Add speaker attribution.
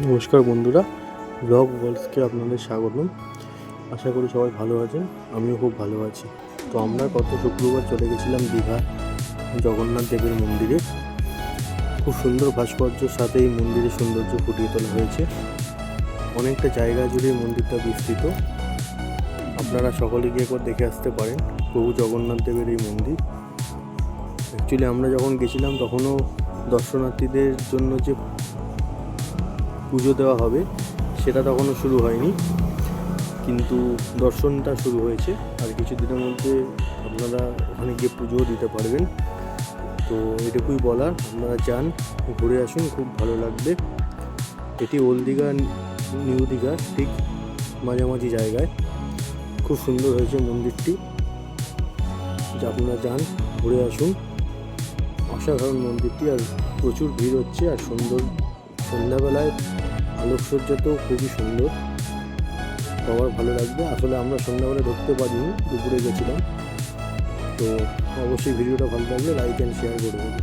Speaker 1: নমস্কার বন্ধুরা, ব্লগ ওয়ার্ল্ডসকে আপনাদের স্বাগতম। আশা করি সবাই ভালো আছেন, আমিও খুব ভালো আছি। তো আমরা গত শুক্রবার চলে গেছিলাম দীঘা জগন্নাথ দেবের মন্দিরে। খুব সুন্দর ভাস্কর্যের সাথে এই মন্দিরের সৌন্দর্য ফুটিয়ে তোলা হয়েছে। অনেকটা জায়গা জুড়ে মন্দিরটা বিস্তৃত। আপনারা সকলে গিয়ে একবার দেখে আসতে পারেন প্রভু জগন্নাথ দেবের এই মন্দির। অ্যাকচুয়ালি আমরা যখন গেছিলাম তখনও দর্শনার্থীদের জন্য যে পুজো দেওয়া হবে সেটা তখনও শুরু হয়নি, কিন্তু দর্শনটা শুরু হয়েছে। আর কিছুদিনের মধ্যে আপনারা ওখানে গিয়ে পুজোও দিতে পারবেন। তো এটুকুই বলার, আপনারা যান, ঘুরে আসুন, খুব ভালো লাগবে। এটি ওল্ড দীঘা নিউ দীঘা ঠিক মাঝামাঝি জায়গায়। খুব সুন্দর হয়েছে মন্দিরটি, যা আপনারা যান, ঘুরে আসুন। অসাধারণ মন্দিরটি, আর প্রচুর ভিড় হচ্ছে। আর সুন্দর সন্ধ্যাবেলায় আলোকসজ্জা তো খুবই সুন্দর, সবার ভালো লাগবে। আসলে আমরা সন্ধ্যাবেলা ঢুকতে পারিনি, দুপুরে গেছিলাম। তো অবশ্যই ভিডিওটা ভালো লাগলে লাইক অ্যান্ড শেয়ার করে দেবেন।